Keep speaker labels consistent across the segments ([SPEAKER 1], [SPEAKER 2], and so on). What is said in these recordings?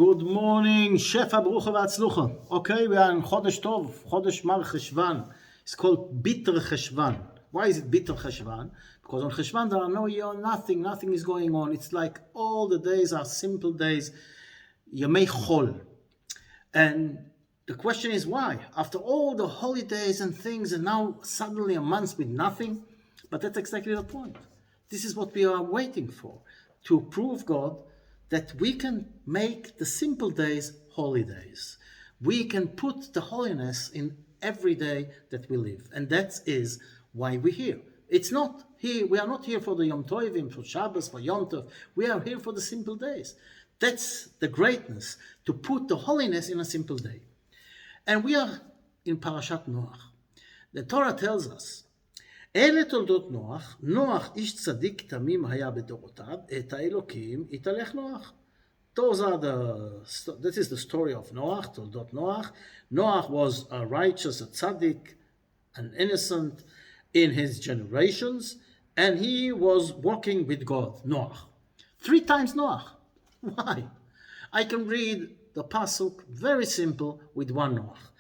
[SPEAKER 1] Good morning, Shefa Brucha V'Atzlucha. Okay, we are in Chodesh Tov, Chodesh Mar Cheshvan. It's called Bitter Cheshvan. Why is it Bitter Cheshvan? Because on Cheshvan there are no year, nothing is going on. It's like all the days are simple days, Yemei Chol. And the question is why? After all the holidays and things, and now suddenly a month with nothing? But that's exactly the point. This is what we are waiting for, to prove God that we can make the simple days holy days. We can put the holiness in every day that we live. And that is why we're here. It's not here, we are not here for the Yom Tovim, for Shabbos, for Yom Tov. We are here for the simple days. That's the greatness, to put the holiness in a simple day. And we are in parashat Noach. The Torah tells us, אלה תולדות נוח, נוח איש צדיק תמים היה בדורותיו, את האלוקים יתהלך נוח. This is the story of Noach, תולדות נוח. Noach was a righteous, a tzaddik, an innocent in his generations, and he was walking with God, Noach. 3 times Noach. Why? I can read the pasuk, very simple, with one Noach.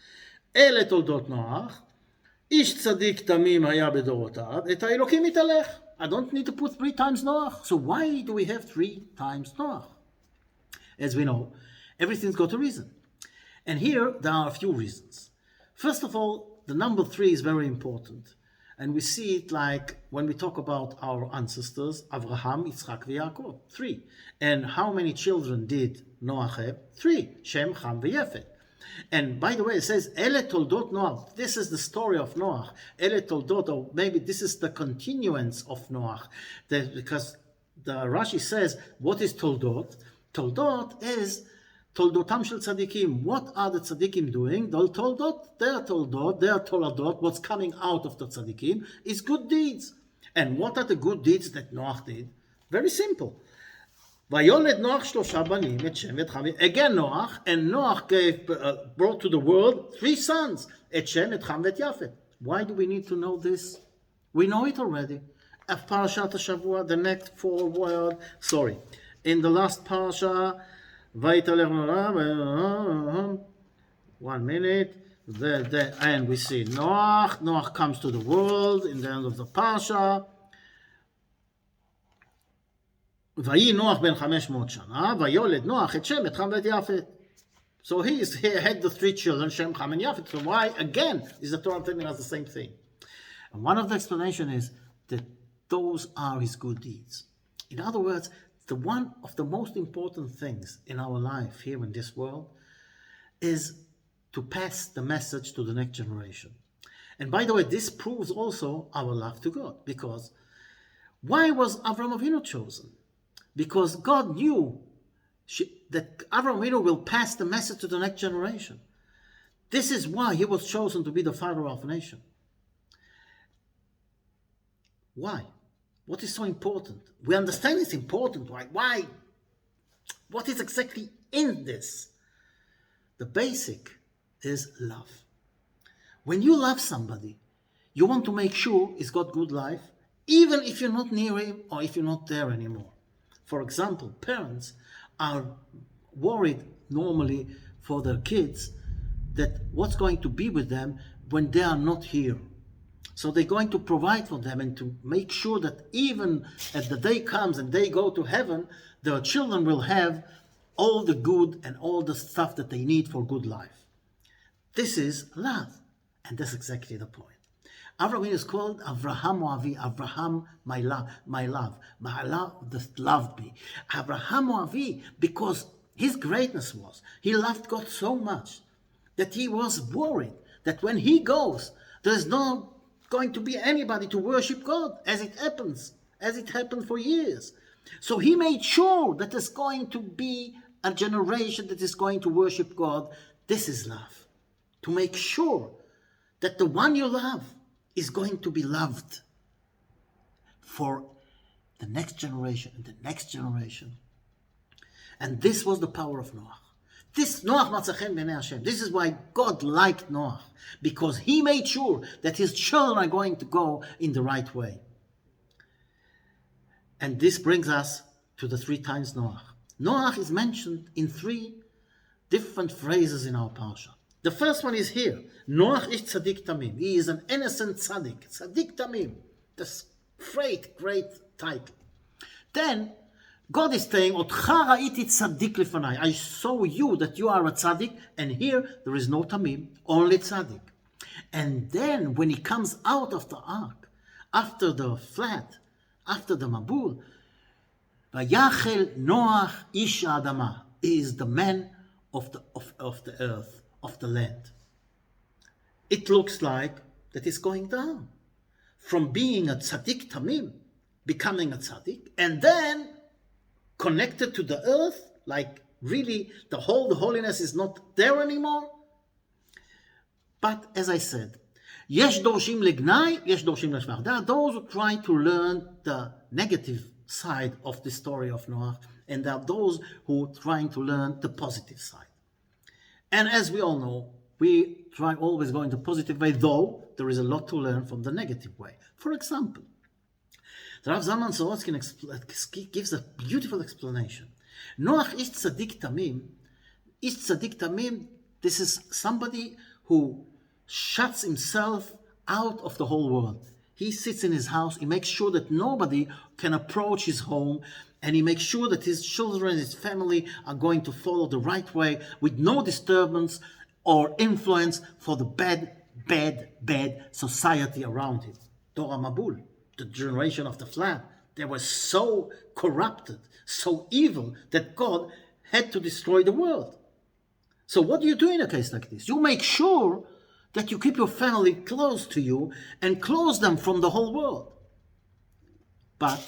[SPEAKER 1] אלה תולדות נוח, איש צדיק תמים היה בדורותיו, את האלוקים יתהלך. I don't need to put 3 times Noach. So why do we have 3 times Noach? As we know, everything's got a reason. And here, there are a few reasons. First of all, the number 3 is very important. And we see it like when we talk about our ancestors, Avraham, Yitzchak, and Yaakov, 3. And how many children did Noach have? 3. Shem, Ham, and Yefet. And by the way, it says, Ele toldot Noach. This is the story of Noach. Ele toldot, or maybe this is the continuance of Noach. Because the Rashi says, what is toldot? Toldot is toldotam shel tzadikim. What are the tzadikim doing? Their toladot, what's coming out of the tzadikim, is good deeds. And what are the good deeds that Noach did? Very simple. ויולד נוח 3 בנים, את שם ואת חם. Again Noach, and Noach brought to the world 3 sons, את שם, את חם ואת יפת. Why do we need to know this? We know it already. Of parashat השבוע, the next 4 words, in the last parasha, ויתהלך נורא, 1 minute, and we see Noach comes to the world in the end of the parasha, ויהי נוח בן 500 שנה, ויולד נוח את שם, את חם ואת יפת. So he had the 3 children, Shem, Ham, and Yafet. So why, again, is the Torah telling us the same thing? And one of the explanations is that those are his good deeds. In other words, one of the most important things in our life here in this world is to pass the message to the next generation. And by the way, this proves also our love to God. Because why was Avraham Avinu chosen? Because God knew that Avraham Avinu will pass the message to the next generation. This is why he was chosen to be the father of a nation. Why? What is so important? We understand it's important. Why? What is exactly in this? The basic is love. When you love somebody, you want to make sure he's got good life, even if you're not near him or if you're not there anymore. For example, parents are worried normally for their kids that what's going to be with them when they are not here. So they're going to provide for them and to make sure that even as the day comes and they go to heaven, their children will have all the good and all the stuff that they need for good life. This is love. And that's exactly the point. Avraham is called Avraham Avi, Avraham my love, my love that loved me. Avraham Avi, because his greatness was, he loved God so much that he was worried that when he goes, there's no going to be anybody to worship God, as it happened for years. So he made sure that there's going to be a generation that is going to worship God. This is love. To make sure that the one you love is going to be loved for the next generation and the next generation. And this was the power of Noach. This Noach Matzachem B'nei Hashem. This is why God liked Noach, because he made sure that his children are going to go in the right way. And this brings us to the 3 times Noach. Noach is mentioned in 3 different phrases in our parsha. The first one is here. Noach is tzaddik tamim. He is an innocent tzaddik. Tzaddik tamim. This great, great title. Then God is saying, Otcha ra'iti tzaddik lefanai. I saw you that you are a tzaddik, and here there is no tamim, only tzaddik. And then when he comes out of the ark, after the flood, after the Mabul, Vayachel Noach ish Adama, is the man of the earth, of the land. It looks like that is going down. From being a tzaddik tamim, becoming a tzaddik, and then connected to the earth, like really the holiness is not there anymore. But as I said, yesh dorshim legnai, yesh dorshim leshvach. There are those who try to learn the negative side of the story of Noah, and there are those who are trying to learn the positive side. And as we all know, we try always going the positive way, though there is a lot to learn from the negative way. For example, the Rav Zalman Sorotzkin gives a beautiful explanation. Noach is tzaddik tamim. Is tzaddik tamim, this is somebody who shuts himself out of the whole world. He sits in his house, he makes sure that nobody can approach his home, and he makes sure that his children, his family are going to follow the right way with no disturbance or influence for the bad society around him. Torah Mabul, the generation of the flood, they were so corrupted, so evil, that God had to destroy the world. So what do you do in a case like this? You make sure that you keep your family close to you and close them from the whole world. But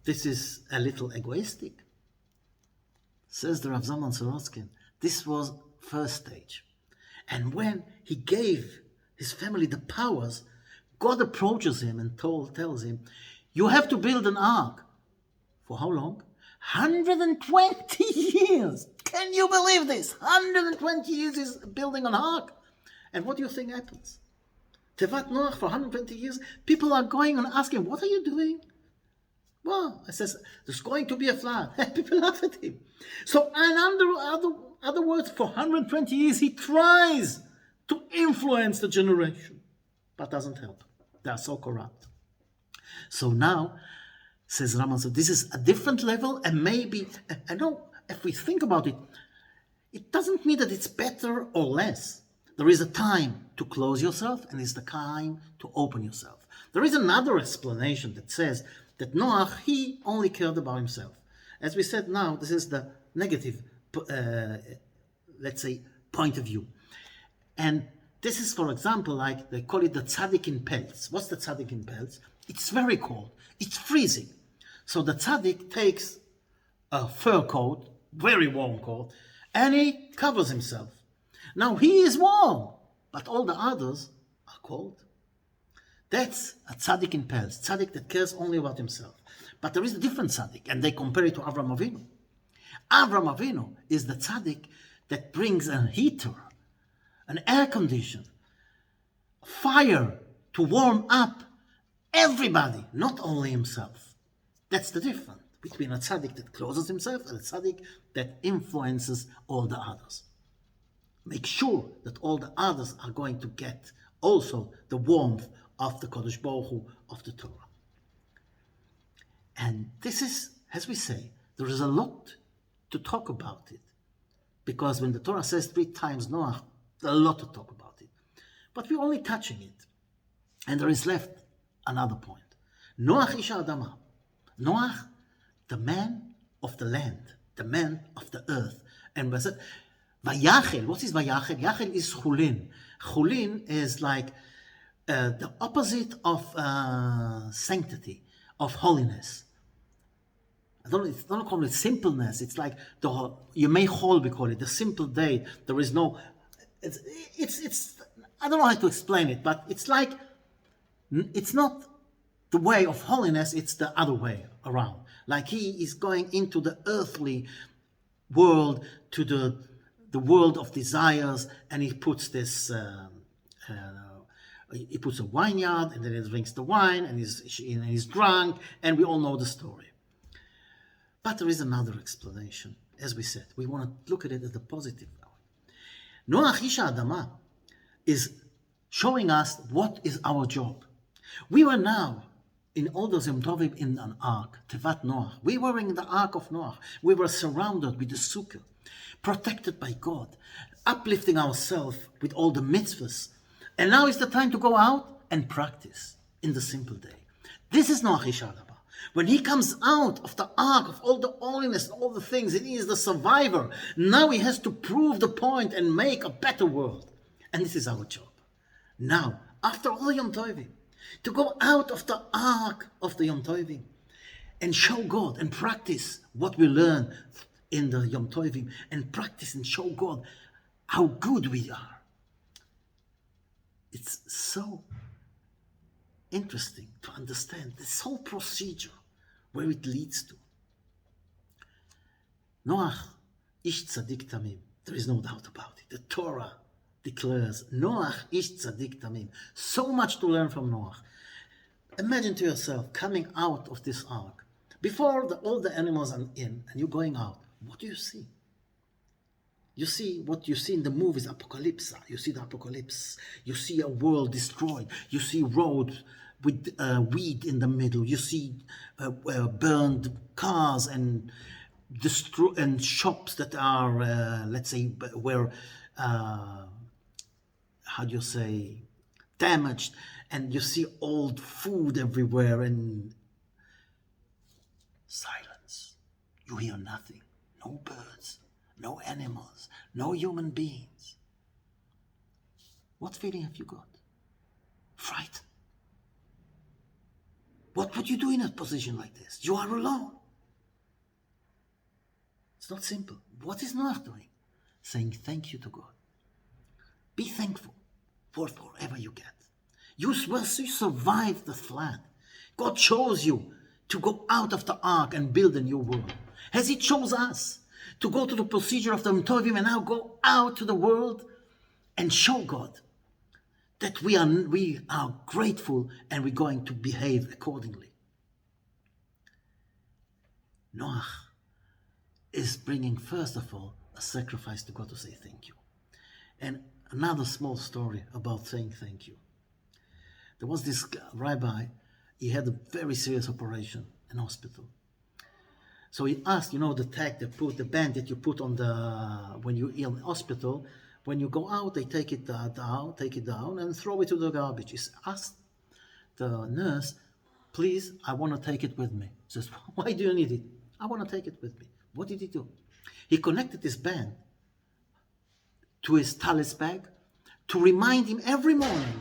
[SPEAKER 1] this is a little egoistic. Says the Rav Zalman Sorotzkin, this was first stage. And when he gave his family the powers, God approaches him and tells him, you have to build an ark. For how long? 120 years. Can you believe this? 120 years is building an ark. And what do you think happens? Tevat Noach for 120 years, people are going and asking, what are you doing? Well, I says, there's going to be a flood. People laugh at him. So, in other words, for 120 years, he tries to influence the generation, but doesn't help. They are so corrupt. So now, says Raman, so this is a different level, and maybe, I know, if we think about it, it doesn't mean that it's better or less. There is a time to close yourself, and it's the time to open yourself. There is another explanation that says that Noach, he only cared about himself. As we said now, this is the negative, let's say, point of view. And this is, for example, like they call it the tzaddik in pelts. What's the tzaddik in pelts? It's very cold. It's freezing. So the tzaddik takes a fur coat, very warm coat, and he covers himself. Now he is warm, but all the others are cold. That's a tzaddik in pelts, tzaddik that cares only about himself. But there is a different tzaddik, and they compare it to Avram Avinu. Avram Avinu is the tzaddik that brings a heater, an air conditioner, fire to warm up everybody, not only himself. That's the difference between a tzaddik that closes himself and a tzaddik that influences all the others. Make sure that all the others are going to get also the warmth of the Kodesh Baruch Hu, of the Torah. And this is, as we say, there is a lot to talk about it. Because when the Torah says 3 times Noach, there's a lot to talk about it. But we're only touching it. And there is left another point. Noach ish Adama. Noach, the man of the land, the man of the earth. And we said, Vayachel, what is Vayachel? Yachel is Chulin. Chulin is like the opposite of sanctity, of holiness. I don't call it simpleness. It's like the Yemei Chol, we call it, the simple day. There is no, it's I don't know how to explain it, but it's like, it's not the way of holiness, it's the other way around. Like he is going into the earthly world, to the world of desires, and he puts this, he puts a vineyard, and then he drinks the wine, and he's drunk, and we all know the story. But there is another explanation. as we said. We want to look at it as the positive now. Noach Ish Adama is showing us what is our job. We were now in all those Yom Tovim in an ark, Tevat Noach. We were in the ark of Noach. We were surrounded with the sukkah, protected by God, uplifting ourselves with all the mitzvahs. And now is the time to go out and practice in the simple day. This is Noach Ish Adama. When he comes out of the ark of all the holiness, all the things, and he is the survivor. Now he has to prove the point and make a better world. And this is our job. Now, after all Yom Tovim, to go out of the ark of the Yom Tovim and show God and practice what we learn in the Yom Tovim and practice and show God how good we are. It's so interesting to understand this whole procedure, where it leads to. Noach, Ish Tzadik Tamim. There is no doubt about it. The Torah declares, Noach, Ish Tzadik Tamim. So much to learn from Noach. Imagine to yourself coming out of this ark. Before all the animals are in, and you're going out, what do you see? You see what you see in the movies, Apocalypse. You see the apocalypse. You see a world destroyed. You see roads with weed in the middle. You see burned cars and shops that are, let's say, where, how do you say, damaged. And you see old food everywhere and silence. You hear nothing. No birds. No animals, no human beings. What feeling have you got? Frightened. What would you do in a position like this? You are alone. It's not simple. What is Noach doing? Saying thank you to God. Be thankful for whatever you get. You survived the flood. God chose you to go out of the ark and build a new world. As He chose us to go to the procedure of the Yom Tovim and now go out to the world and show God that we are grateful and we're going to behave accordingly. Noach is bringing, first of all, a sacrifice to God to say thank you. And another small story about saying thank you. There was this rabbi, he had a very serious operation in hospital. So he asked, the tag they put, the band that you put on when you're in the hospital, when you go out, they take it down and throw it to the garbage. He asked the nurse, please, I want to take it with me. He says, why do you need it? I want to take it with me. What did he do? He connected this band to his talis bag to remind him every morning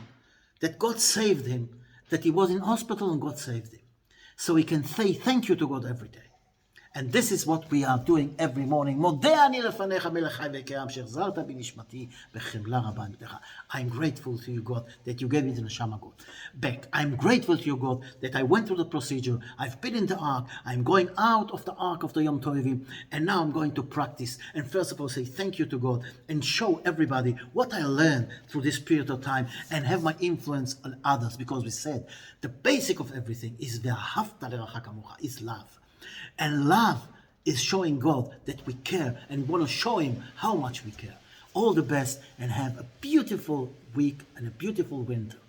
[SPEAKER 1] that God saved him, that he was in hospital and God saved him. So he can say thank you to God every day. And this is what we are doing every morning. I'm grateful to you, God, that you gave me the neshama God back. I'm grateful to you, God, that I went through the procedure. I've been in the ark. I'm going out of the ark of the Yom Tovim. And now I'm going to practice. And first of all, say thank you to God and show everybody what I learned through this period of time and have my influence on others. Because we said the basic of everything is is love. And love is showing God that we care and we want to show Him how much we care. All the best and have a beautiful week and a beautiful winter.